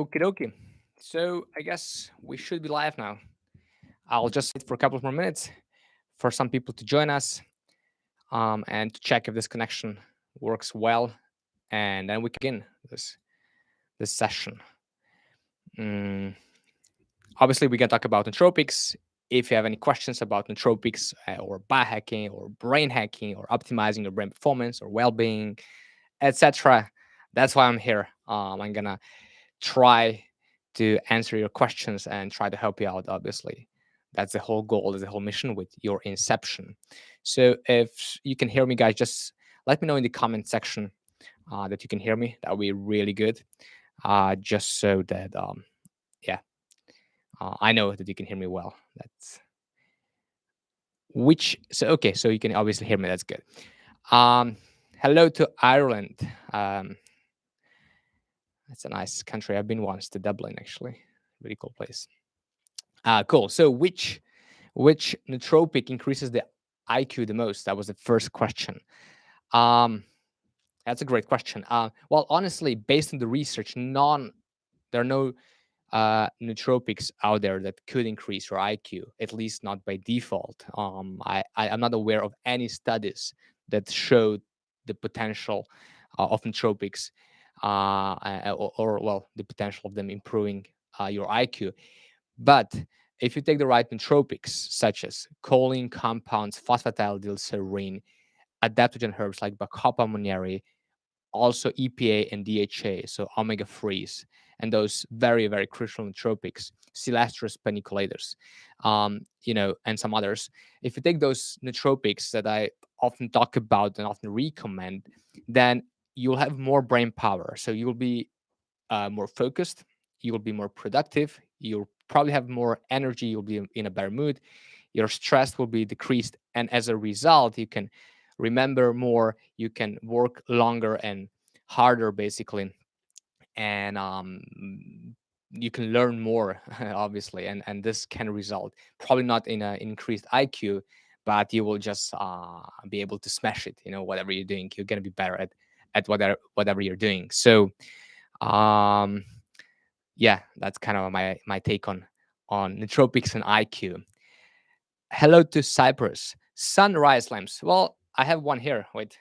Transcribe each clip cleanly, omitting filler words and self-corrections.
Okie dokie. So I guess we should be live now. I'll just wait for a couple of more minutes for some people to join us and to check if this connection works well, and then we can begin this session. Mm, Obviously, we can talk about nootropics. If you have any questions about nootropics or biohacking or brain hacking or optimizing your brain performance or well-being, etc., that's why I'm here. I'm gonna try to answer your questions and try to help you out, obviously. That's the whole goal, is the whole mission with your Inception. So if you can hear me, guys, just let me know in the comment section that you can hear me. That would be really good. Just so that, yeah, I know that you can hear me well. Okay, so you can obviously hear me. That's good. Um, Hello to Ireland. Um, it's a nice country. I've been once to Dublin, actually. Really cool place. Cool. So which nootropic increases the IQ the most? That was the first question. Um, that's a great question. Well, honestly, based on the research, there are no nootropics out there that could increase your IQ, at least not by default. I'm not aware of any studies that showed the potential of nootropics, well, the potential of them improving your IQ. But if you take the right nootropics, such as choline compounds, phosphatidylserine, adaptogen herbs like Bacopa monnieri, also EPA and DHA, so omega 3s, and those very, very crucial nootropics, Celastrus paniculators, and some others. If you take those nootropics that I often talk about and often recommend, then you'll have more brain power. So you'll be more focused, you will be more productive, you'll probably have more energy, you'll be in a better mood, your stress will be decreased, and as a result you can remember more, you can work longer and harder, basically, and you can learn more obviously, and this can result probably not in an increased IQ, but you will just be able to smash it, whatever you're doing, you're going to be better at whatever you're doing. So um yeah, that's kind of my take on nootropics and IQ. Hello to Cyprus. Sunrise lamps. Well, I have one here. Wait,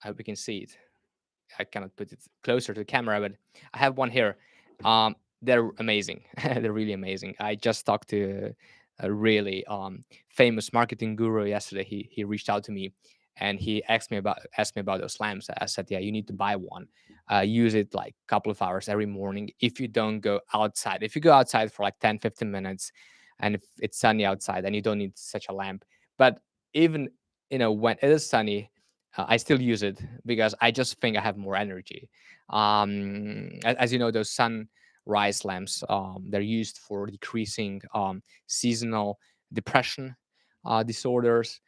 I hope you can see it. I cannot put it closer to the camera, but I have one here. They're amazing. They're really amazing. I just talked to a really famous marketing guru yesterday. He reached out to me and he asked me about those lamps. I said, yeah, you need to buy one. Use it like a couple of hours every morning. If you don't go outside, if you go outside for like 10, 15 minutes, and if it's sunny outside, then you don't need such a lamp. But even when it is sunny, I still use it because I just think I have more energy. As you know, those sunrise lamps, they're used for decreasing seasonal depression disorders.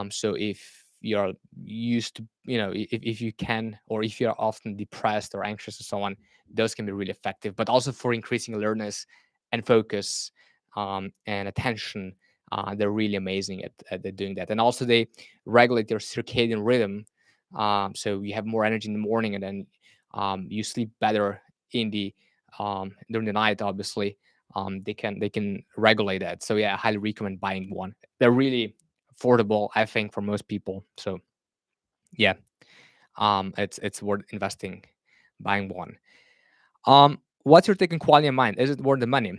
So if you're used to, if you can, or if you're often depressed or anxious or so on, those can be really effective. But also for increasing alertness and focus and attention, they're really amazing at doing that. And also they regulate your circadian rhythm, so you have more energy in the morning, and then you sleep better in the during the night, obviously. They can regulate that. So yeah, I highly recommend buying one. They're really affordable, I think, for most people. So yeah, it's worth investing, buying one. What's your take on quality of mind? Is it worth the money?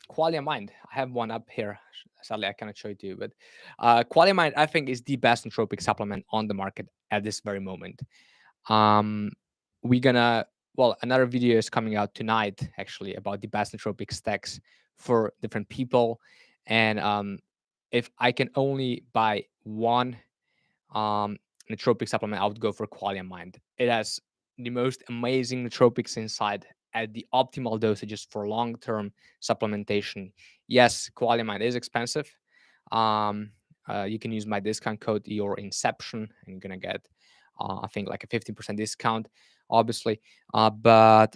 Quality of mind. I have one up here. Sadly, I cannot show it to you, but quality of mind, I think, is the best nootropic supplement on the market at this very moment. Um, we're gonna well, another video is coming out tonight, actually, about the best nootropic stacks for different people. And if I can only buy one nootropic supplement, I would go for quality of mind. It has the most amazing nootropics inside at the optimal dosages for long-term supplementation. Yes, quality of mind is expensive. Um, you can use my discount code, your Inception, and you're gonna get, I think, like a 15% discount, obviously. But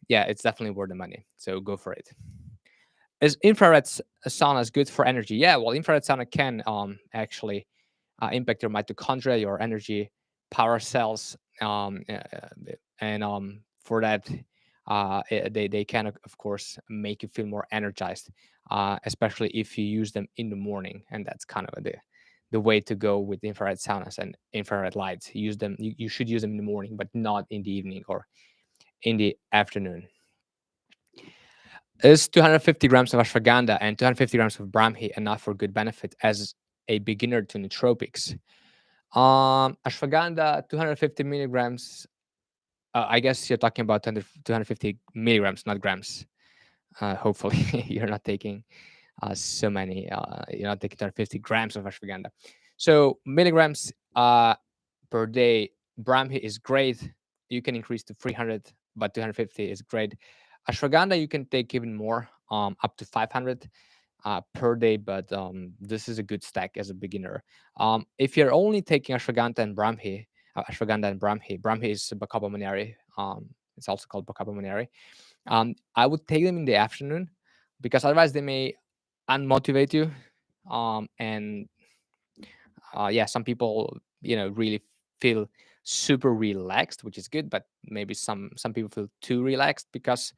yeah, it's definitely worth the money. So go for it. Is infrared sauna good for energy? Yeah, well, infrared sauna can actually impact your mitochondria, your energy power cells, and for that, they can of course make you feel more energized, especially if you use them in the morning, and that's kind of the way to go with infrared saunas and infrared lights. Use them. You should use them in the morning, but not in the evening or in the afternoon. Is 250 grams of ashwagandha and 250 grams of brahmi enough for good benefit as a beginner to nootropics? Ashwagandha, 250 milligrams. I guess you're talking about 250 milligrams, not grams. Hopefully, you're not taking so many. You're not taking 250 grams of ashwagandha. So milligrams per day. Brahmi is great. You can increase to 300, but 250 is great. Ashwagandha, you can take even more, up to 500 per day, but this is a good stack as a beginner. If you're only taking ashwagandha and Brahmi is Bacopa monnieri. It's also called Bacopa monnieri. I would take them in the afternoon because otherwise they may unmotivate you. And yeah, some people, really feel super relaxed, which is good, but maybe some people feel too relaxed because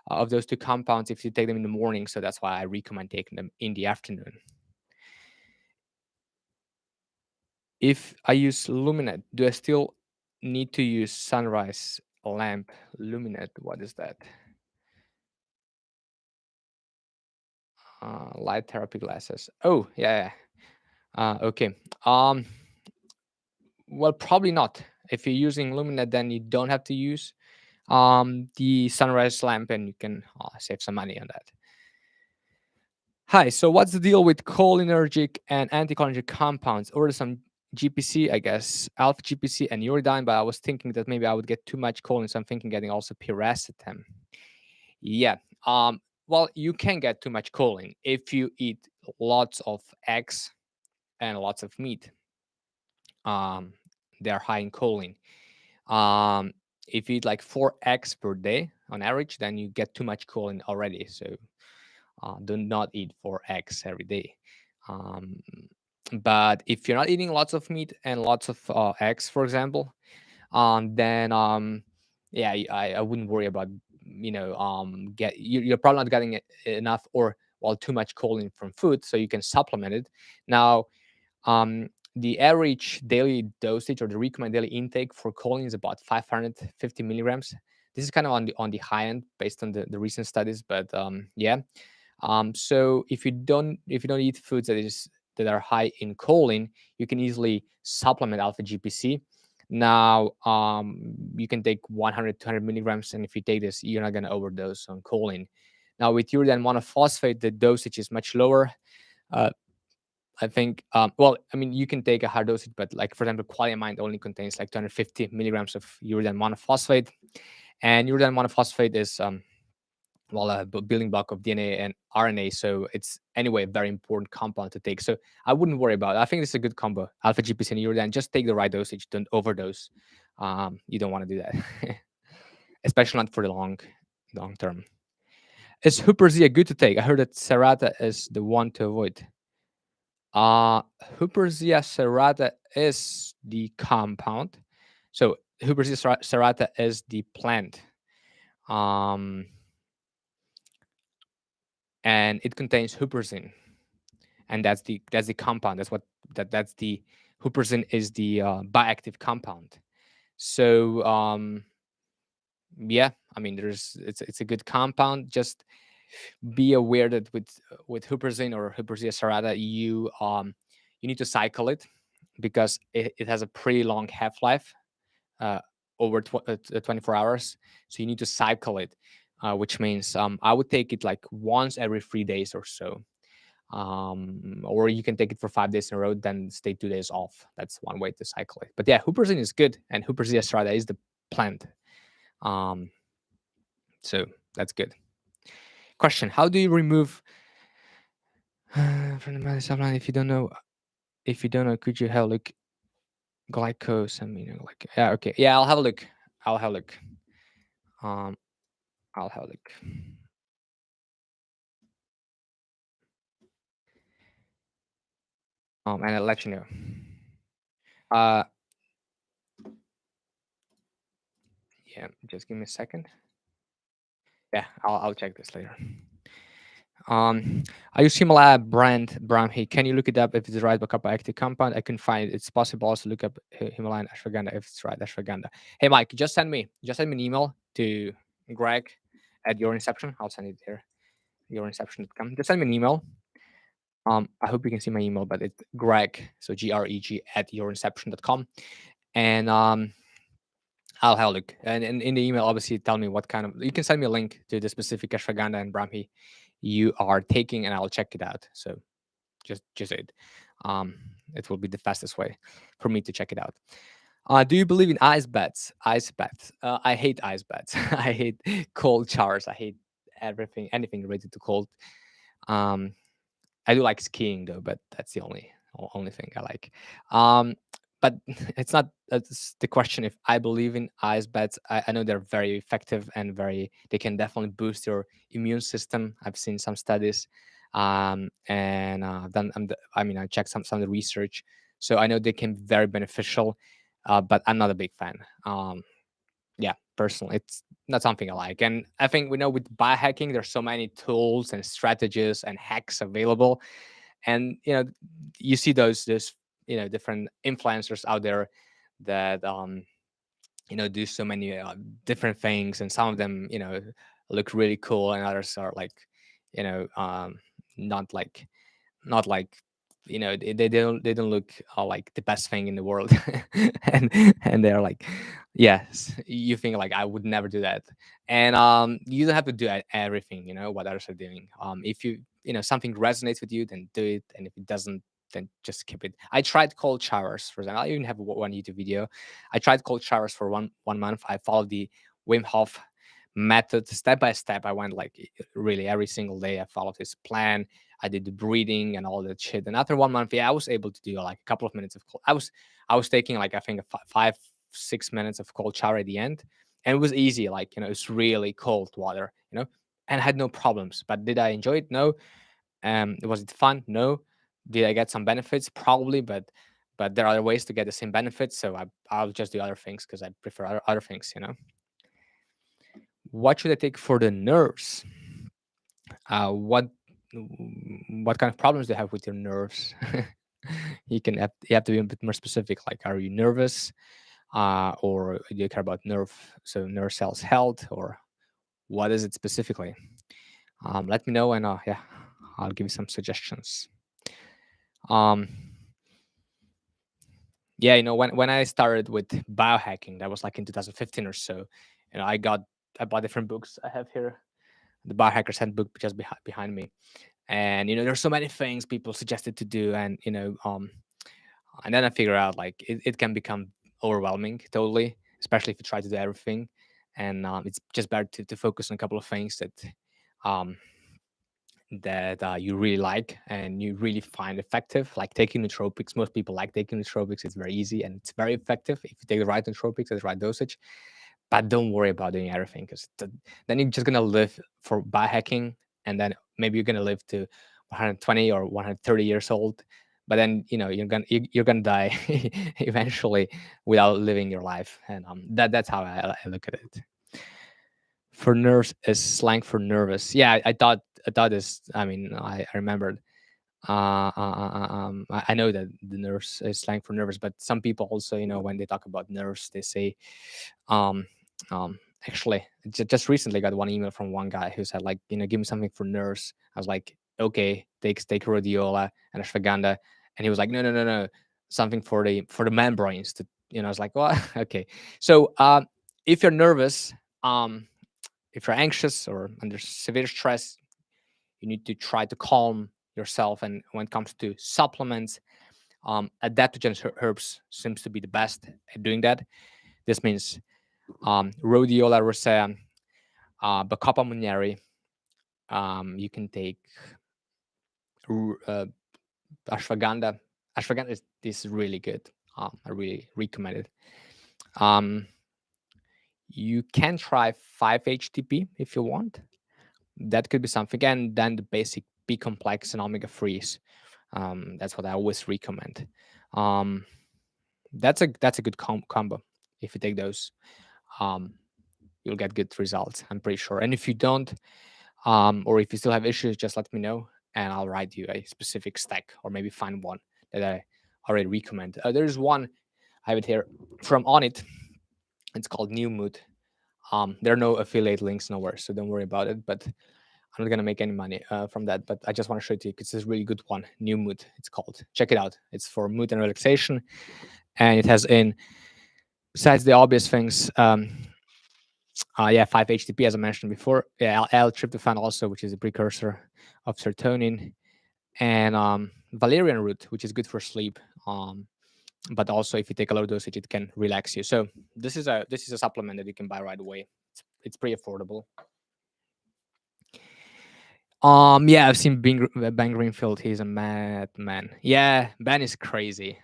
of those two compounds if you take them in the morning. So that's why I recommend taking them in the afternoon. If I use luminette, do I still need to use sunrise lamp luminette? What is that? Light therapy glasses. Oh, yeah, yeah. Okay. Well, probably not. If you're using luminette, then you don't have to use the sunrise lamp, and you can save some money on that. Hi, so what's the deal with cholinergic and anticholinergic compounds? Or some GPC, I guess, alpha GPC and uridine, but I was thinking that maybe I would get too much choline, so I'm thinking getting also piracetam. Yeah. Well, you can get too much choline if you eat lots of eggs and lots of meat. Um, they're high in choline. Um, if you eat like 4 eggs per day on average, then you get too much choline already. So do not eat 4 eggs every day. Um, but if you're not eating lots of meat and lots of eggs, for example, then yeah, I wouldn't worry about you're probably not getting enough or well too much choline from food, so you can supplement it. Now, the average daily dosage or the recommended daily intake for choline is about 550 milligrams. This is kind of on the high end based on the recent studies, but yeah. So if you don't eat foods that are high in choline, you can easily supplement alpha GPC. Now, you can take 100, 200 milligrams, and if you take this, you're not going to overdose on choline. Now, with uridine monophosphate, the dosage is much lower. Uh, I think, well, I mean, you can take a higher dosage, but like, for example, Qualia Mind only contains like 250 milligrams of uridine monophosphate. And uridine monophosphate is, well, a building block of DNA and RNA. So it's anyway a very important compound to take. So I wouldn't worry about it. I think this is a good combo. Alpha GPC and uridine. Just take the right dosage. Don't overdose. You don't want to do that, especially not for the long term. Is Huperzia good to take? I heard that Serrata is the one to avoid. Huperzia serrata is the compound. So Huperzia serrata is the plant. Um, and it contains huperzine, and that's the compound. That's the huperzine is the bioactive compound. So yeah, I mean, it's a good compound. Just be aware that with huperzine or Huperzia serrata, you need to cycle it because it has a pretty long half-life, uh, over 24 hours. So you need to cycle it, which means I would take it like once every 3 days or so. Or you can take it for 5 days in a row, then stay 2 days off. That's one way to cycle it. But yeah, huperzine is good, and Huperzia serrata is the plant. Um, so that's good. Question: how do you remove from the body supplement if you don't know, could you have a look? Glycosamine, like, yeah, okay, yeah, I'll have a look. I'll have a look. Um, I'll have a look. And I'll let you know. Uh, Yeah, just give me a second. Yeah, I'll check this later. Um, I use Himalaya brand Brahmi. Can you look it up if it's the right backup active compound? I can find it. It's possible also look up Himalayan ashwagandha if it's right ashwagandha. Hey Mike, just send me an email to Greg at your Inception. I'll send it there. Yourinception.com. Just send me an email. I hope you can see my email, but it's Greg, so GREG at yourinception.com. And I'll have a look. And in the email, obviously, tell me what kind of. You can send me a link to the specific ashwagandha and Brahmi you are taking, and I'll check it out. So just it. Um, it will be the fastest way for me to check it out. Do you believe in ice baths? Ice baths. I hate ice baths. I hate cold showers. I hate anything related to cold. Um, I do like skiing though, but that's the only thing I like. Um, but it's not that's the question if I believe in ice baths. I know they're very effective and they can definitely boost your immune system. I've seen some studies, and done. I mean, I checked some of the research, so I know they can be very beneficial. But I'm not a big fan. Yeah, personally, it's not something I like. And I think we know with biohacking, there's so many tools and strategies and hacks available, and you see those different influencers out there that do so many different things, and some of them look really cool, and others are like you know um not like not like they don't look like the best thing in the world. and and they're like, yes, you think like I would never do that. And you don't have to do everything what others are doing. If something resonates with you, then do it, and if it doesn't, then just skip it. I tried cold showers, for example. I even have one YouTube video. I tried cold showers for one month. I followed the Wim Hof method step by step. I went like really every single day. I followed his plan. I did the breathing and all that shit. And after one month, yeah, I was able to do like a couple of minutes of cold. I was taking like I think 5-6 minutes of cold shower at the end, and it was easy. Like it's really cold water, and I had no problems. But did I enjoy it? No. Was it fun? No. Did I get some benefits? Probably, but there are other ways to get the same benefits. So I'll just do other things because I prefer other things. What should I take for the nerves? What kind of problems do you have with your nerves? You have to be a bit more specific. Like, are you nervous, or do you care about nerve cells health, or what is it specifically? Let me know, and yeah, I'll give you some suggestions. Um, yeah, when I started with biohacking, that was like in 2015 or so. I bought different books. I have here the Biohacker's Handbook just behind me, and there's so many things people suggested to do, and then I figure out like it can become overwhelming totally, especially if you try to do everything. And it's just better to focus on a couple of things um that you really like and you really find effective, like taking nootropics. Most people like taking nootropics. It's very easy and it's very effective if you take the right nootropics at the right dosage. But don't worry about doing everything, because then you're just gonna live for biohacking, and then maybe you're gonna live to 120 or 130 years old. But then you're gonna die eventually without living your life, and that's how I look at it. For nerves is slang for nervous. Yeah, I thought this. I mean, I remembered. I know that the nerves is slang for nervous, but some people also, when they talk about nerves, they say, um, actually, just recently got one email from one guy who said, like, give me something for nerves. I was like, okay, take rhodiola and ashwagandha, and he was like, no, no, no, no, something for the membranes. I was like, well, okay. So, if you're nervous, if you're anxious or under severe stress, you need to try to calm yourself. And when it comes to supplements, adaptogens herbs seems to be the best at doing that. This means rhodiola rosea, bacopa munieri. You can take uh, ashwagandha. Ashwagandha is really good. I really recommend it. Um, you can try 5-HTP if you want. That could be something. And then the basic B complex and omega 3s. That's what I always recommend. Um, that's a good combo if you take those. Um, you'll get good results, I'm pretty sure. And if you don't, or if you still have issues, just let me know, and I'll write you a specific stack, or maybe find one that I already recommend. There's one, I have it here, from On It. It's called New Mood. There are no affiliate links nowhere, so don't worry about it. But I'm not gonna make any money from that. But I just want to show it to you because it's a really good one. New Mood, it's called. Check it out. It's for mood and relaxation, and it has in, besides the obvious things, yeah, 5-HTP as I mentioned before. Yeah, L-tryptophan also, which is a precursor of serotonin, and valerian root, which is good for sleep. But also, if you take a low dosage, it can relax you. So this is a supplement that you can buy right away. It's pretty affordable. Yeah, I've seen Ben Greenfield. He's a madman. Yeah, Ben is crazy.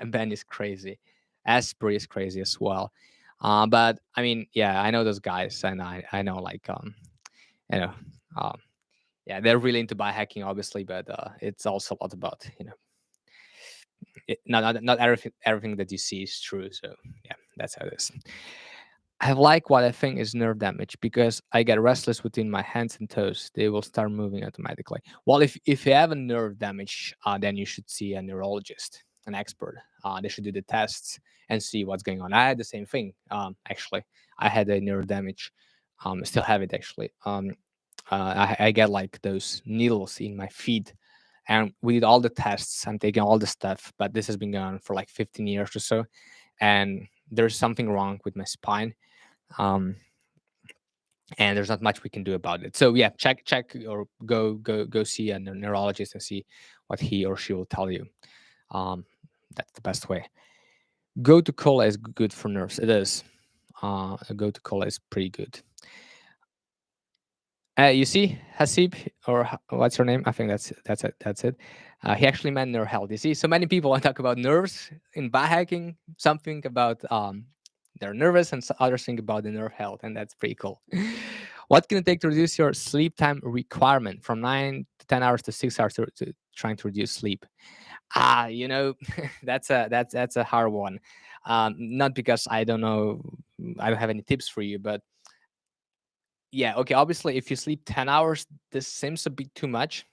Ben is crazy. Asprey is crazy as well. But I mean, yeah, I know those guys, and I know, like, you know, um, yeah, they're really into biohacking, obviously, but it's also a lot about, not everything that you see is true. So yeah, that's how it is. I like what I think is nerve damage because I get restless between my hands and toes. They will start moving automatically. Well, if you have a nerve damage, then you should see a neurologist, an expert. They should do the tests and see what's going on. I had the same thing. Actually, I had a nerve damage. Still have it actually. I get like those needles in my feet, and we did all the tests. I'm taking all the stuff, but this has been going on for like 15 years or so, and there's something wrong with my spine. um, and there's not much we can do about it. So yeah, check, or go see a neurologist and see what he or she will tell you. Um, that's the best way. Go to cola is good for nerves. It is. Go to cola is pretty good. You see, Hasib, or what's her name? I think that's it. That's it. He actually meant nerve health. You see, so many people want to talk about nerves in biohacking. Something about they're nervous, and others think about the nerve health, and that's pretty cool. What can it take to reduce your sleep time requirement from 9 to 10 hours to 6 hours to trying to reduce sleep? That's a hard one. Not because I don't know, I don't have any tips for you, but yeah, okay. Obviously, if you sleep 10 hours, this seems a bit too much.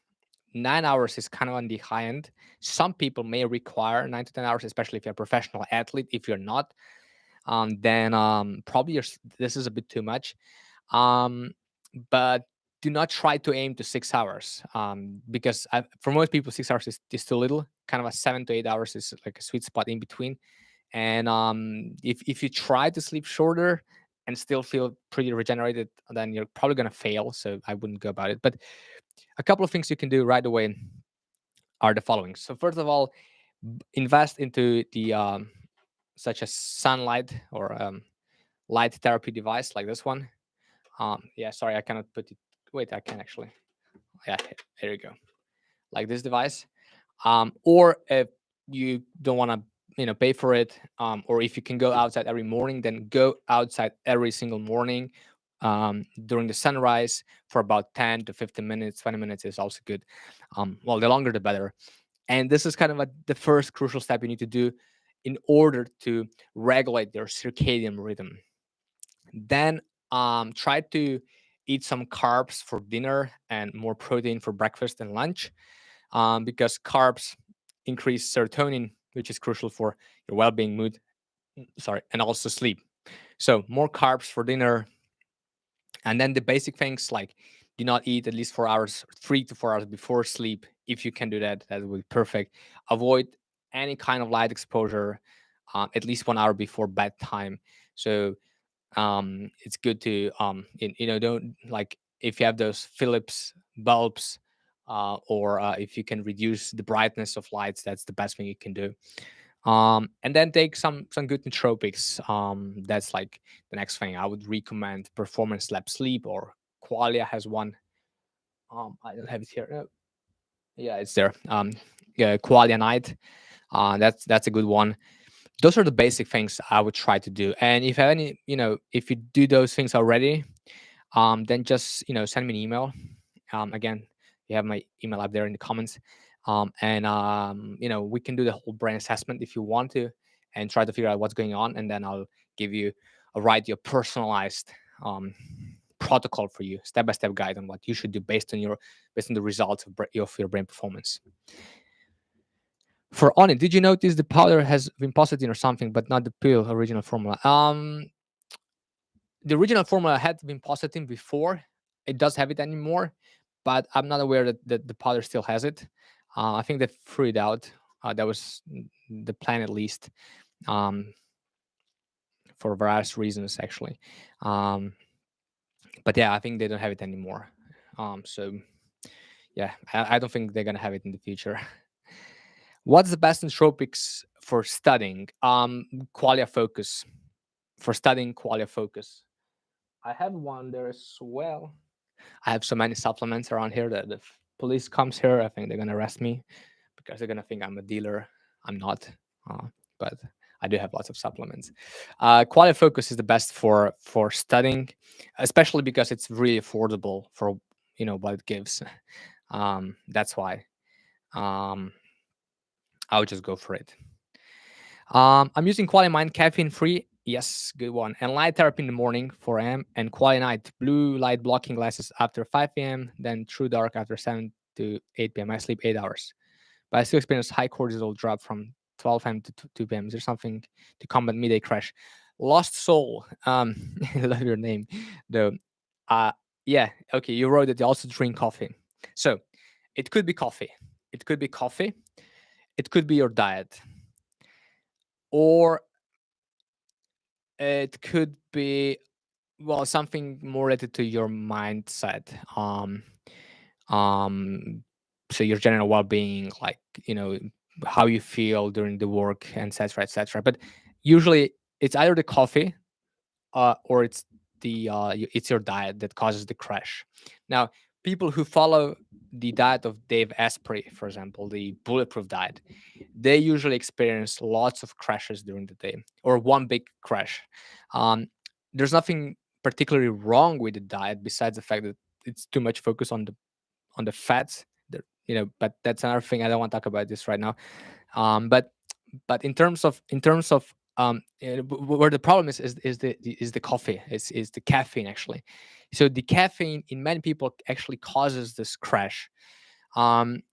9 hours is kind of on the high end. Some people may require 9 to 10 hours, especially if you're a professional athlete. If you're not, then probably this is a bit too much. Um, but do not try to aim to 6 hours, because for most people, 6 hours is too little. Kind of a 7 to 8 hours is like a sweet spot in between. And if you try to sleep shorter and still feel pretty regenerated, then you're probably going to fail. So I wouldn't go about it. But a couple of things you can do right away are the following. So first of all, invest into the such as sunlight, or light therapy device like this one. Yeah, sorry, I cannot put it. Wait, I can actually. Yeah, there you go. Like this device. Or if you don't want to, pay for it, or if you can go outside every morning, then go outside every single morning, during the sunrise for about 10 to 15 minutes. 20 minutes is also good. Well, the longer the better. And this is kind of the first crucial step you need to do in order to regulate your circadian rhythm. Then try to eat some carbs for dinner and more protein for breakfast and lunch, because carbs increase serotonin, which is crucial for your well-being, mood, sorry, and also sleep. So more carbs for dinner, and then the basic things like do not eat at least 4 hours, 3 to 4 hours before sleep. If you can do that, that would be perfect. Avoid any kind of light exposure at least 1 hour before bedtime. So it's good to don't, like, if you have those Philips bulbs, or if you can reduce the brightness of lights, that's the best thing you can do. And then take some good nootropics. That's like the next thing I would recommend. Performance Lab Sleep, or Qualia has one. I don't have it here. Yeah, it's there. Yeah, Qualia Night. That's a good one. Those are the basic things I would try to do. And if you have any, if you do those things already, then just send me an email. Again, you have my email up there in the comments. And we can do the whole brain assessment if you want to, and try to figure out what's going on, and then I'll give you a write your personalized protocol for you, step-by-step guide on what you should do based on the results of your brain performance. For Oni, did you notice the powder has vinpocetine or something, but not the pill original formula? The original formula had vinpocetine before. It does have it anymore, but I'm not aware that the powder still has it. I think they threw it out. That was the plan, at least, um, for various reasons, actually. Um, but yeah, I think they don't have it anymore. So yeah, I don't think they're gonna have it in the future. What's the best nootropics for studying? Qualia focus. For studying qualia focus. I have one there as well. I have so many supplements around here that if police comes here, I think they're gonna arrest me because they're gonna think I'm a dealer. I'm not, but I do have lots of supplements. Qualia focus is the best for studying, especially because it's really affordable for what it gives. That's why. Um, I would just go for it. I'm using Quali Mind caffeine free. Yes, good one. And light therapy in the morning, 4 a.m. And Quali Night blue light blocking glasses after 5 p.m. Then True Dark after 7 to 8 p.m. I sleep 8 hours, but I still experience high cortisol drop from 12 a.m. to 2 p.m. Is there something to combat midday crash? Lost Soul. I love your name, though. Uh, yeah. Okay, you wrote that you also drink coffee, so it could be coffee. It could be coffee. It could be your diet, or it could be, well, something more related to your mindset. Um so your general well-being, like, how you feel during the work, and etc., etc. But usually it's either the coffee, or it's your diet that causes the crash. Now, people who follow the diet of Dave Asprey, for example, the bulletproof diet, they usually experience lots of crashes during the day, or one big crash. Um, there's nothing particularly wrong with the diet besides the fact that it's too much focus on the fats. But that's another thing. I don't want to talk about this right now. But in terms of where the problem is the coffee, is the caffeine, actually. So the caffeine in many people actually causes this crash. And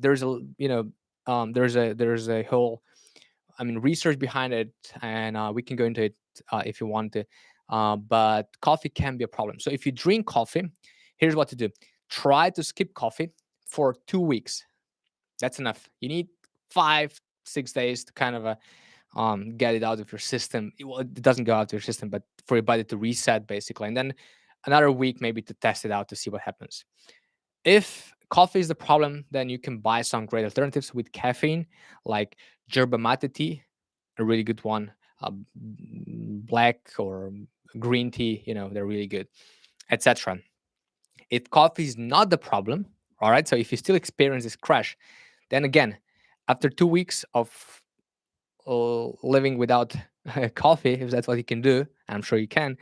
there's a whole, research behind it, and we can go into it if you want to. But coffee can be a problem. So if you drink coffee, here's what to do: try to skip coffee for 2 weeks. That's enough. You need 5 6 days to kind of get it out of your system. Well, it doesn't go out of your system, but for your body to reset, basically, and then another week maybe to test it out to see what happens. If coffee is the problem, then you can buy some great alternatives with caffeine, like yerba mate tea, a really good one. Black or green tea, they're really good, etc. If coffee is not the problem, all right. So if you still experience this crash, then again, after 2 weeks of living without coffee, if that's what you can do, I'm sure you can.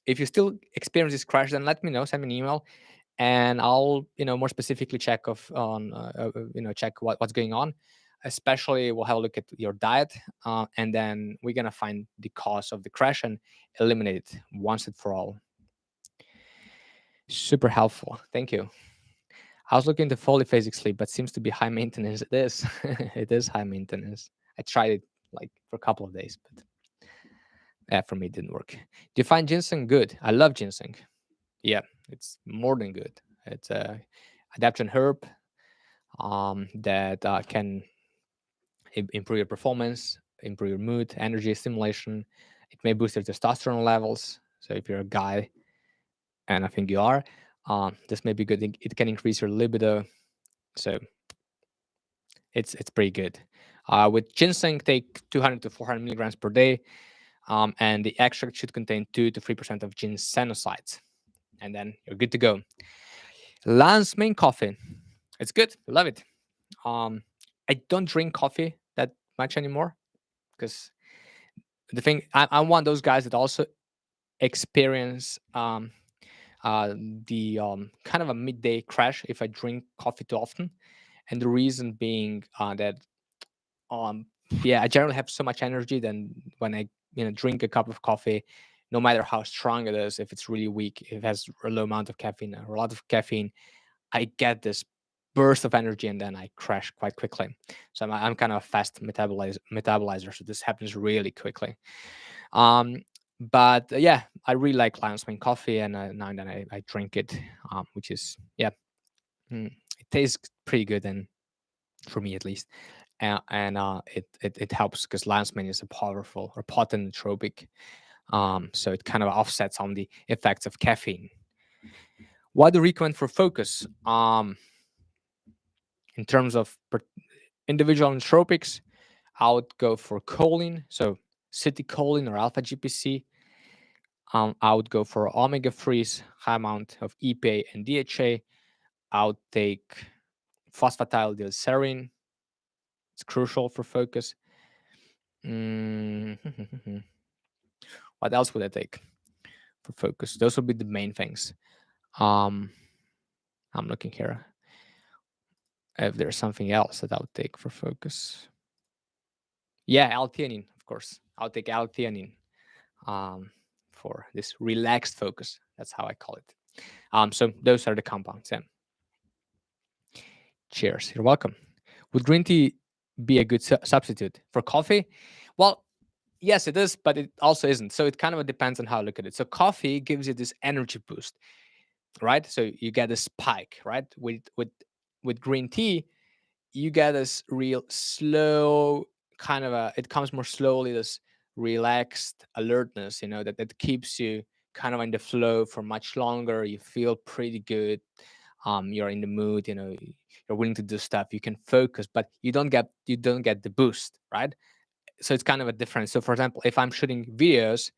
If you still experience this crash, then let me know. Send me an email, and I'll more specifically check what's going on. Especially, we'll have a look at your diet, and then we're gonna find the cause of the crash and eliminate it once and for all. Super helpful. Thank you. I was looking to polyphasic sleep, but seems to be high maintenance. It is. It is high maintenance. I tried it like for a couple of days, but yeah, for me it didn't work. Do you find ginseng good? I love ginseng. Yeah, it's more than good. It's a adaptogen herb that can improve your performance, improve your mood, energy, stimulation. It may boost your testosterone levels. So if you're a guy, and I think you are, this may be good. It can increase your libido. So it's pretty good. With ginseng, take 200 to 400 milligrams per day, and the extract should contain 2 to 3% of ginsenosides, and then you're good to go. Lance main coffee, it's good. Love it. I don't drink coffee that much anymore because the thing, I'm one of those guys that also experience the kind of a midday crash if I drink coffee too often, and the reason being that um yeah, I generally have so much energy. Then when I drink a cup of coffee, no matter how strong it is, if it's really weak, if it has a low amount of caffeine or a lot of caffeine, I get this burst of energy and then I crash quite quickly. So I'm kind of a fast metabolizer, so this happens really quickly. Um, but yeah, I really like lion's mane coffee, and now and then I drink it, which is yeah, it tastes pretty good, and for me at least, and it helps because lion's mane is a powerful or potent nootropic, so it kind of offsets on the effects of caffeine. What do you recommend for focus? In terms of individual nootropics, I would go for choline, so choline or alpha GPC. I would go for omega 3s, high amount of EPA and DHA. I would take phosphatidylserine. It's crucial for focus. Mm, what else would I take for focus? Those would be the main things. Um, I'm looking here if there's something else that I would take for focus. Yeah, L-theanine, of course. I'll take L-theanine um, for this relaxed focus. That's how I call it. So those are the compounds. Yeah. Cheers. You're welcome. Would green tea be a good substitute for coffee? Well, yes, it is, but it also isn't. So it kind of depends on how I look at it. So coffee gives you this energy boost, right? So you get a spike, right? With green tea, you get this real slow kind of it comes more slowly, this relaxed alertness, that keeps you kind of in the flow for much longer. You feel pretty good. You're in the mood, you're willing to do stuff. You can focus, but you don't get the boost, right? So it's kind of a difference. So for example, if I'm shooting videos,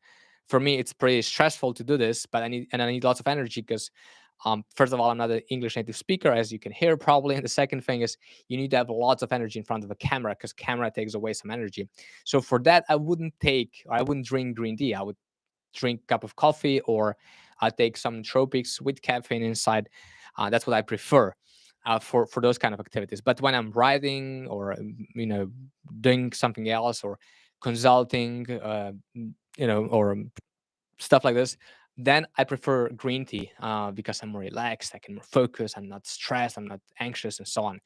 for me it's pretty stressful to do this, but I need lots of energy because first of all, I'm not an English native speaker, as you can hear probably. And the second thing is you need to have lots of energy in front of a camera because camera takes away some energy. So for that, I wouldn't drink green tea. I would drink a cup of coffee, or I take some Entropics with caffeine inside. That's what I prefer for those kind of activities. But when I'm writing or doing something else or consulting, or stuff like this, then I prefer green tea because I'm more relaxed, I can more focus, I'm not stressed, I'm not anxious, and so on.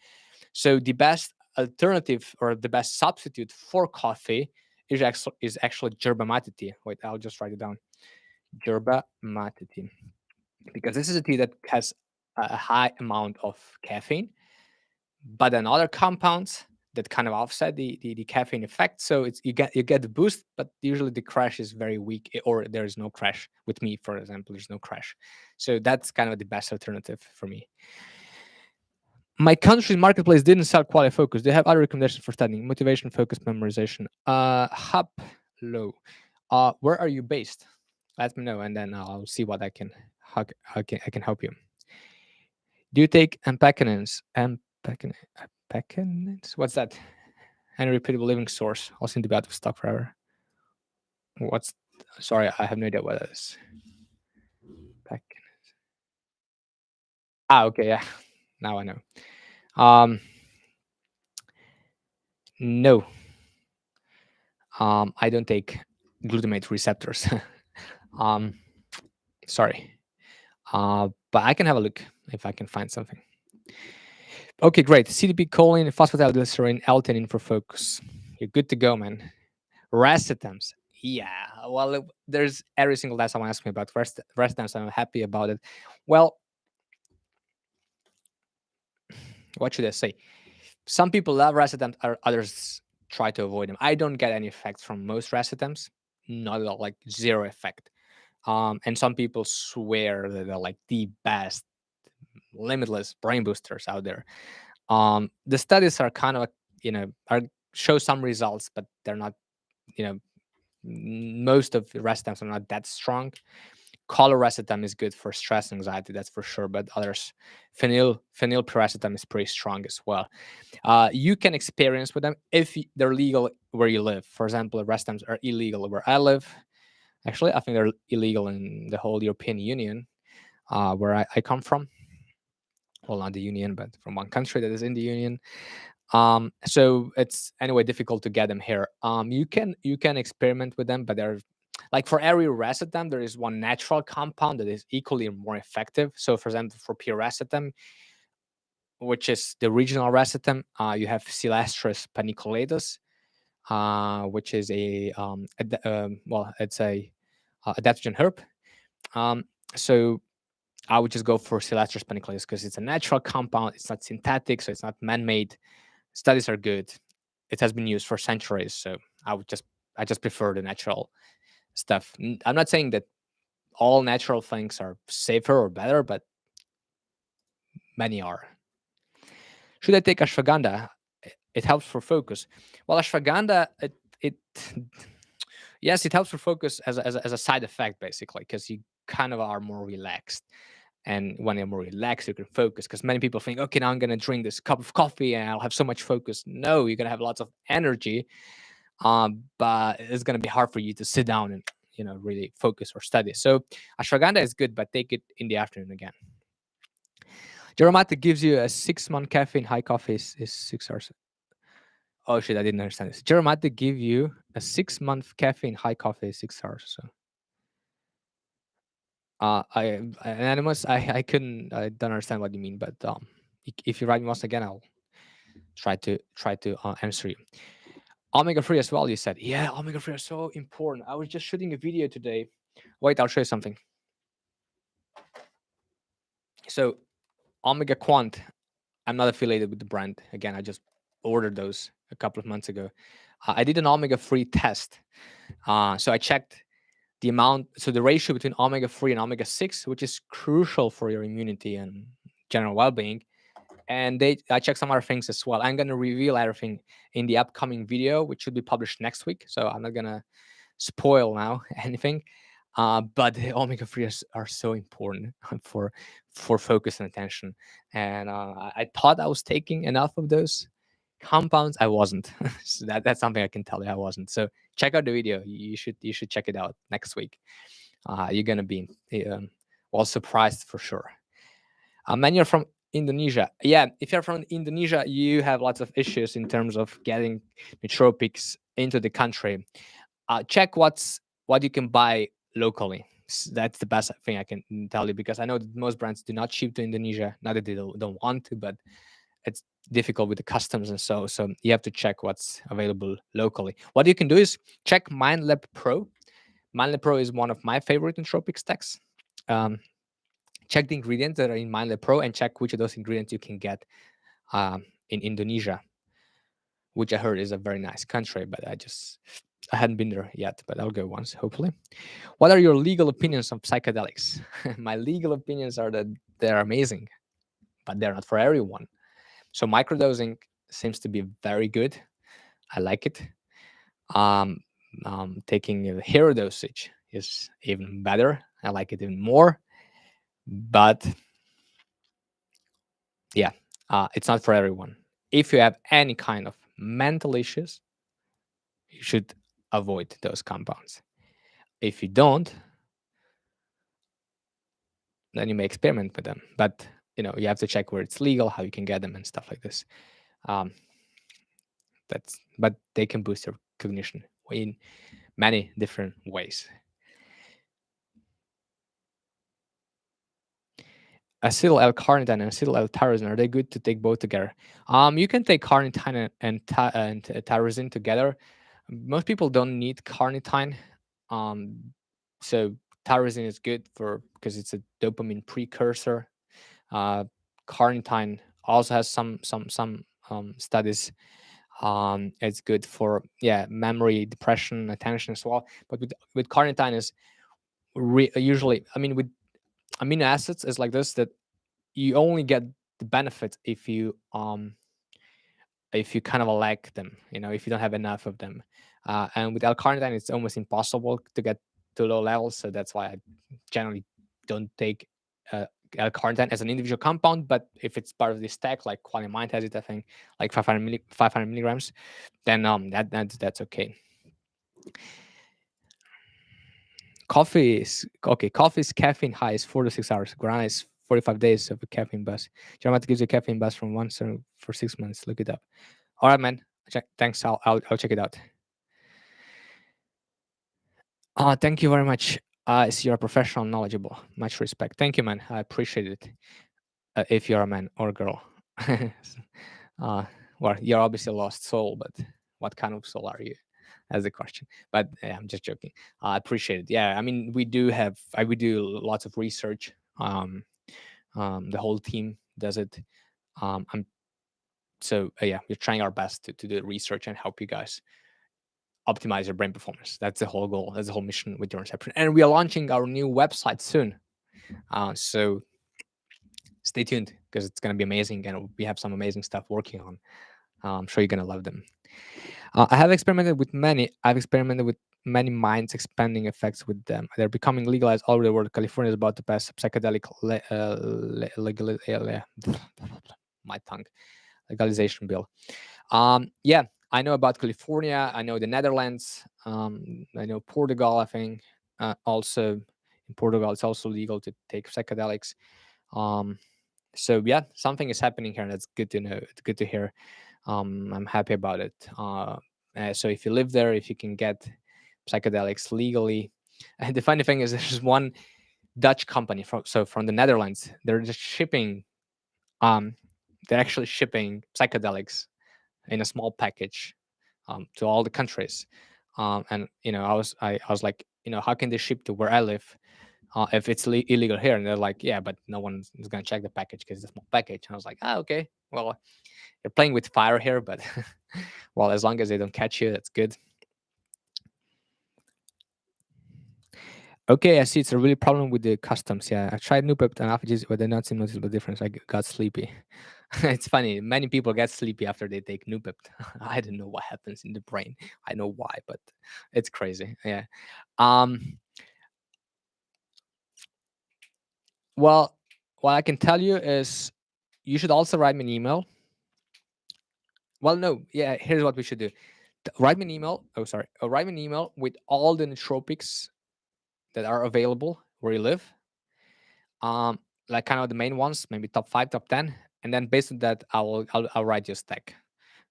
So the best alternative or the best substitute for coffee is actually yerba mate tea. Wait, I'll just write it down. Yerba mate tea, because this is a tea that has a high amount of caffeine, but then other compounds that kind of offset the caffeine effect. So it's you get the boost, but usually the crash is very weak, or there is no crash. With me, for example, there's no crash. So that's kind of the best alternative for me. My country's marketplace didn't sell quality focus. They have other recommendations for studying: motivation, focus, memorization. Hub low. Where are you based? Let me know, and then I'll see what I can help you. Do you take amphetamines? Amphetamines? What's that? Any repeatable living source. I'll seem to be out of stock forever. What's? Sorry, I have no idea what that is. Back. Okay, yeah. Now I know. Um, no. I don't take glutamate receptors. um, sorry. But I can have a look if I can find something. Okay, great. CDP, choline, phosphatidylserine, L-theanine for focus. You're good to go, man. Racetams. Yeah. Well, there's every single time someone asks me about racetams, I'm happy about it. Well, what should I say? Some people love racetams, others try to avoid them. I don't get any effects from most racetams, not at all, like zero effect. And some people swear that they're like the best, limitless brain boosters out there. The studies are kind of, are show some results, but they're not, most of the racetams are not that strong. Coloracetam is good for stress and anxiety, that's for sure. But others, phenylpiracetam is pretty strong as well. You can experience with them if they're legal where you live. For example, racetams are illegal where I live. Actually, I think they're illegal in the whole European Union, where I come from. Well, not the Union, but from one country that is in the Union. So it's anyway difficult to get them here. You can experiment with them, but they're Like for every racetam, there is one natural compound that is equally more effective. So, for example, for piracetam, which is the original racetam, you have Silastris paniculatus, which is well, it's a adaptogen herb. Um, so I would just go for Silastris paniculatus because it's a natural compound. It's not synthetic, so it's not man-made. Studies are good. It has been used for centuries, so I just prefer the natural stuff. I'm not saying that all natural things are safer or better, but many are. Should I take ashwagandha? It helps for focus. Well, ashwagandha, it yes, it helps for focus as a side effect, basically, because you kind of are more relaxed. And when you're more relaxed, you can focus. Because many people think, okay, now I'm going to drink this cup of coffee and I'll have so much focus. No, you're going to have lots of energy, but it's going to be hard for you to sit down and really focus or study. So ashwagandha is good, but take it in the afternoon again. Geromata gives you a 6-month caffeine. High coffee is 6 hours. Oh shit, I didn't understand this. Geromata give you a 6-month caffeine. High coffee is 6 hours. So I anonymous. I don't understand what you mean, but if you write me once again, I'll try to answer you. Omega 3 as well. You said, yeah, omega 3 are so important. I was just shooting a video today. Wait, I'll show you something. So Omega Quant, I'm not affiliated with the brand. Again, I just ordered those a couple of months ago. I did an omega 3 test. So I checked the amount, so the ratio between omega 3 and omega 6, which is crucial for your immunity and general well being. And I checked some other things as well. I'm going to reveal everything in the upcoming video, which should be published next week. So I'm not going to spoil now anything. But the omega 3s are so important for focus and attention. And I thought I was taking enough of those compounds. I wasn't. So that's something I can tell you I wasn't. So check out the video. You should check it out next week. You're gonna be well surprised for sure. And you're from Indonesia. Yeah, if you're from Indonesia, you have lots of issues in terms of getting nootropics into the country. Check what you can buy locally. That's the best thing I can tell you, because I know that most brands do not ship to Indonesia. Not that they don't want to, but it's difficult with the customs and so you have to check what's available locally. What you can do is check MindLab Pro. MindLab Pro is one of my favorite nootropic stacks. Check the ingredients that are in MindLab Pro and check which of those ingredients you can get in Indonesia, which I heard is a very nice country, but I hadn't been there yet, but I'll go once, hopefully. What are your legal opinions on psychedelics? My legal opinions are that they're amazing, but they're not for everyone. So microdosing seems to be very good. I like it. Taking a hero dosage is even better. I like it even more. But yeah, it's not for everyone. If you have any kind of mental issues, you should avoid those compounds. If you don't, then you may experiment with them. But you have to check where it's legal, how you can get them, and stuff like this. Um, but they can boost your cognition in many different ways. Acetyl L-carnitine and acetyl L-tyrosine, are they good to take both together? You can take carnitine and tyrosine together. Most people don't need carnitine. So tyrosine is good because it's a dopamine precursor. Carnitine also has some studies. It's good for memory, depression, attention as well. But with carnitine is usually, I mean, with amino acids is like this, that you only get the benefits if you kind of lack them, if you don't have enough of them. And with L-carnitine, it's almost impossible to get to low levels. So that's why I generally don't take L-carnitine as an individual compound. But if it's part of the stack, like Quality Mind has it, I think, like 500 milligrams, then that's okay. Coffee's caffeine high is 4 to 6 hours. Guarana is 45 days of a caffeine buzz. Geromata gives you a caffeine buzz from 1 for 6 months. Look it up. All right, man. Thanks. I'll check it out. Thank you very much. You're a professional, knowledgeable. Much respect. Thank you, man. I appreciate it. If you're a man or a girl, uh, well, you're obviously a lost soul, but what kind of soul are you? That's the question. But yeah, I'm just joking. I appreciate it. Yeah, I mean, we do lots of research. The whole team does it. I'm so yeah, we're trying our best to do research and help you guys optimize your brain performance. That's the whole goal. That's the whole mission with your Inception. And we are launching our new website soon. So stay tuned because it's going to be amazing and we have some amazing stuff working on. I'm sure you're going to love them. I've experimented with many minds expanding effects with them. They're becoming legalized all over the world. California is about to pass a psychedelic my tongue legalization bill. Yeah, I know about California. I know the Netherlands. I know Portugal. I think also in Portugal it's also legal to take psychedelics. Um, so yeah, something is happening here, and that's good to know. It's good to hear. I'm happy about it. So if you live there, if you can get psychedelics legally, and the funny thing is, there's one Dutch company from the Netherlands. They're just shipping. Um, they're actually shipping psychedelics in a small package to all the countries. And I was like, how can they ship to where I live if it's illegal here? And they're like, yeah, but no one is gonna check the package because it's a small package. And I was like, okay, well, you're playing with fire here, but well, as long as they don't catch you, that's good. Okay, I see it's a really problem with the customs. Yeah, I tried Nootropics and alphages, but they're not seeing noticeable difference. I got sleepy. It's funny. Many people get sleepy after they take Nootropic. I don't know what happens in the brain. I know why, but it's crazy. Yeah. Um. Well, what I can tell you is you should also write me an email. Well, no. Yeah. Here's what we should do. Write me an email. Oh, sorry. Write me an email with all the nootropics that are available where you live, um like kind of the main ones, maybe top 5, top 10, and then based on that I'll write you a stack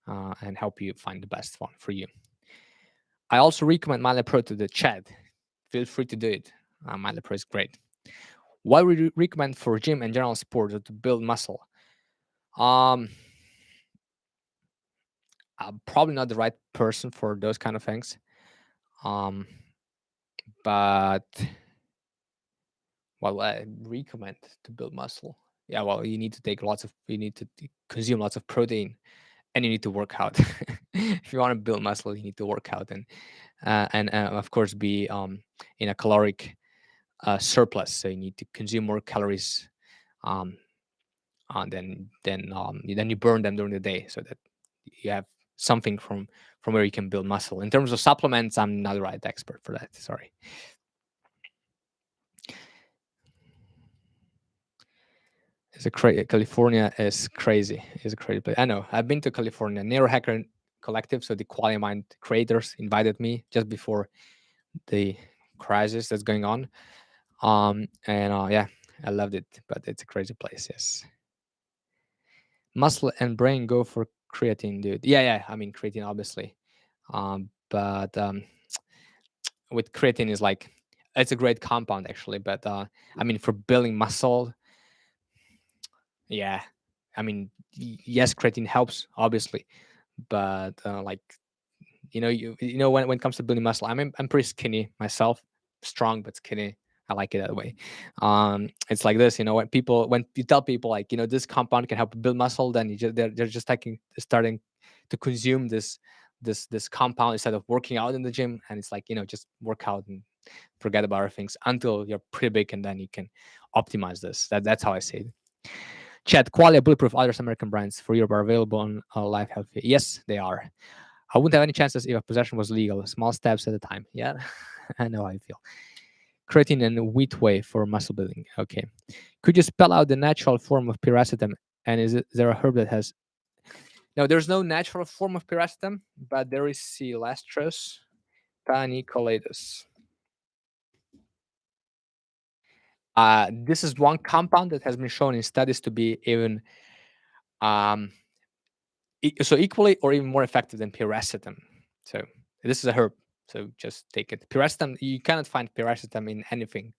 and help you find the best one for you. I also recommend MilePro to the chat. Feel free to do it. MilePro is great. What would you recommend for gym and general sports or to build muscle? um I'm probably not the right person for those kind of things, um but what would I recommend to build muscle? Yeah, well, you need to consume lots of protein, and you need to work out. If you want to build muscle, you need to work out and of course be in a caloric surplus. So you need to consume more calories um, then you burn them during the day, so that you have something from where you can build muscle. In terms of supplements, I'm not the right expert for that. Sorry. California is crazy. It's a crazy place. I know. I've been to California. Neurohacker Collective, so the Quality Mind creators invited me just before the crisis that's going on. And yeah, I loved it, but it's a crazy place. Yes, muscle and brain go for creatine, dude. Yeah, yeah. I mean, creatine, obviously. But with creatine is like it's a great compound actually. But I mean, for building muscle, yeah. I mean, yes, creatine helps, obviously, but like when it comes to building muscle, I'm pretty skinny myself, strong but skinny. I like it that way. It's like this, when you tell people like this compound can help build muscle, then they're just starting to consume this compound instead of working out in the gym, and it's like just work out and forget about other things until you're pretty big, and then you can optimize this. That's how I say it. Chat quality bulletproof others American brands for Europe are available on Life Healthy. Yes, they are. I wouldn't have any chances if a possession was legal. Small steps at a time. Yeah, I know how you feel. Creatine and wheat whey for muscle building. Okay. Could you spell out the natural form of piracetam? And is there a herb that has? No, there's no natural form of piracetam, but there is Celastrus paniculata. This is one compound that has been shown in studies to be even um, so equally or even more effective than piracetam. So this is a herb. So just take it. Piracetam, you cannot find piracetam in anything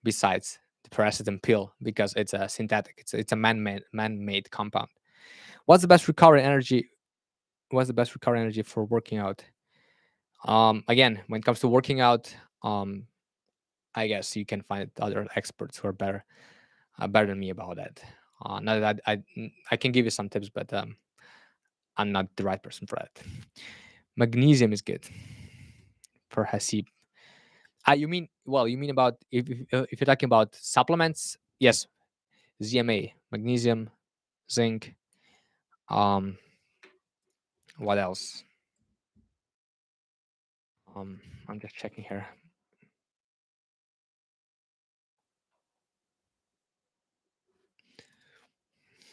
besides the piracetam pill because it's a synthetic. It's a man-made compound. What's the best recovery energy? What's the best recovery energy for working out? Again, when it comes to working out, um, I guess you can find other experts who are better than me about that. Not that I can give you some tips, but I'm not the right person for that. Magnesium is good for Hasib. You mean you mean about if you're talking about supplements? Yes, ZMA, magnesium, zinc. Um, what else? I'm just checking here.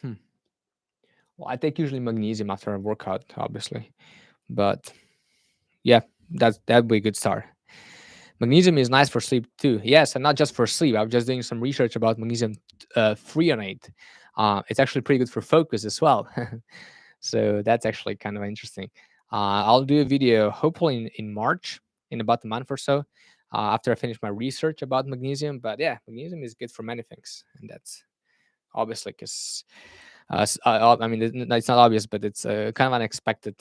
Hmm. Well, I take usually magnesium after a workout, obviously, but yeah, that'd be a good start. Magnesium is nice for sleep too. Yes, and not just for sleep. I'm just doing some research about magnesium threonate. It's actually pretty good for focus as well. So that's actually kind of interesting. I'll do a video hopefully in March, in about a month or so, after I finish my research about magnesium. But yeah, magnesium is good for many things, and that's obviously because I mean it's not obvious, but it's kind of unexpected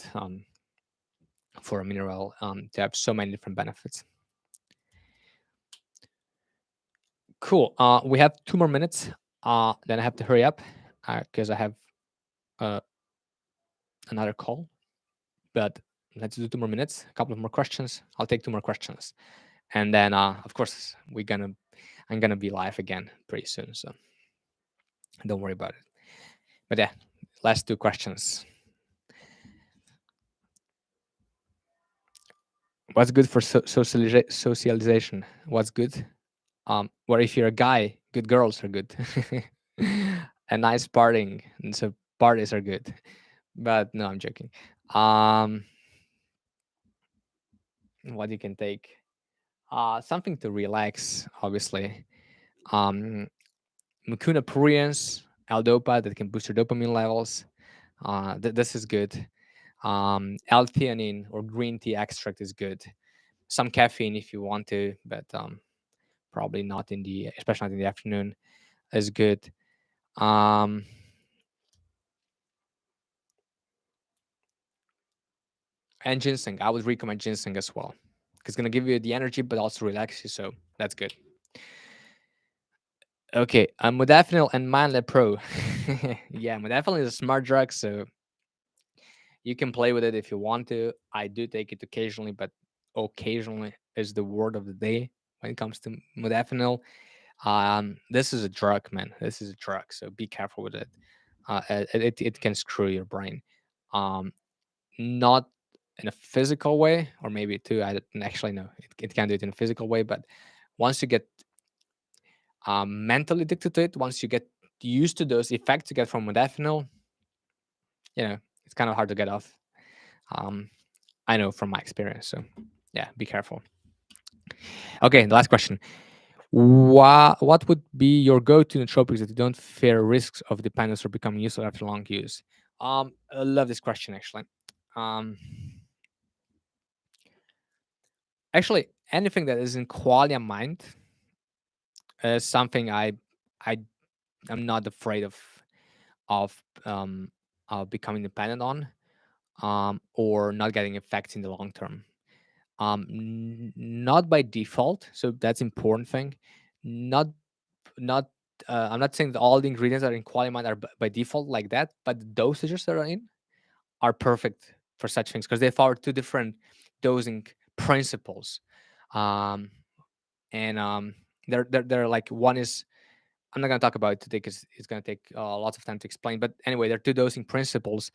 for a mineral to have so many different benefits. Cool. We have 2 more minutes. Then I have to hurry up because I have uh, another call. But let's do 2 more minutes. A couple of more questions. I'll take 2 more questions, and then of course I'm gonna be live again pretty soon. So don't worry about it. But yeah, last 2 questions. What's good for socialization? What's good? Where if you're a guy, good girls are good. A nice partying, and so parties are good. But no, I'm joking. Um, what you can take? Something to relax, obviously. Um, Mucuna pruriens, L-Dopa that can boost your dopamine levels. This is good. L-theanine or green tea extract is good. Some caffeine if you want to, but probably not especially not in the afternoon, is good. Um, and ginseng, I would recommend ginseng as well. It's gonna give you the energy, but also relax you. So that's good. Okay, modafinil and Manle Pro. Yeah, modafinil is a smart drug, so you can play with it if you want to. I do take it occasionally, but occasionally is the word of the day when it comes to modafinil. This is a drug, man. This is a drug, so be careful with it. It can screw your brain. Um, Not in a physical way, or maybe too. I don't actually know. It can do it in a physical way, but once you get mentally addicted to it, once you get used to those effects you get from modafinil, it's kind of hard to get off. Um, I know from my experience. So yeah, be careful. Okay, the last question. What would be your go-to nootropics that you don't fear risks of dependence or becoming useless after long use? I love this question actually. Um, Actually, anything that is in qualia mind is something I am not afraid of becoming dependent on, or not getting effects in the long term. Not by default, so that's important thing. Not not I'm not saying that all the ingredients that are in qualia mind are by default like that, but the dosages that are in are perfect for such things because they follow two different dosing principles. Um, and they're like one is I'm not going to talk about it today because it's going to take lots of time to explain. But anyway, there are two dosing principles,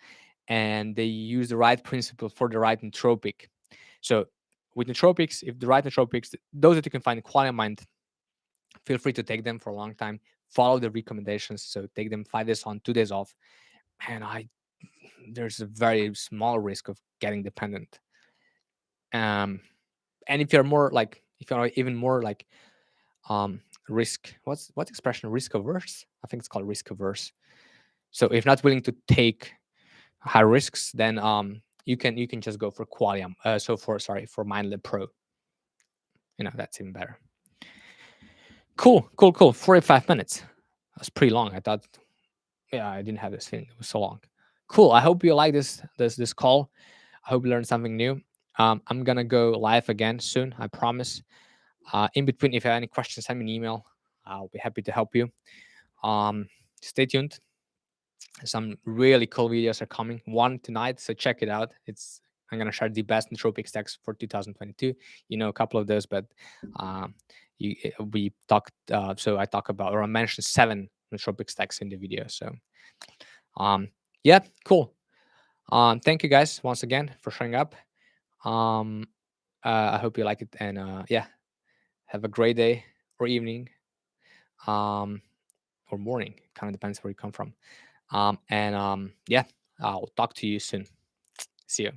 and they use the right principle for the right nootropic. So with nootropics, if the right nootropics, those that you can find in Qualia Mind, feel free to take them for a long time. Follow the recommendations. So take them 5 days on, 2 days off. And there's a very small risk of getting dependent. And if you're more like, if you're even more like risk, what's expression, risk averse? I think it's called risk averse. So if not willing to take high risks, then you can just go for Qualium. So for Mindlib Pro. That's even better. Cool. 45 minutes. That's pretty long. I thought, yeah, I didn't have this thing. It was so long. Cool. I hope you like this call. I hope you learned something new. I'm gonna go live again soon. I promise. In between, if you have any questions, send me an email. I'll be happy to help you. Stay tuned. Some really cool videos are coming. One tonight, so check it out. I'm gonna share the best nootropic stacks for 2022. A couple of those, but um, we talked. So I talk about, or I mentioned 7 nootropic stacks in the video. So yeah, cool. Thank you guys once again for showing up. Um, I hope you like it, and yeah, have a great day or evening, um, or morning. Kind of depends where you come from. And yeah, I'll talk to you soon. See you.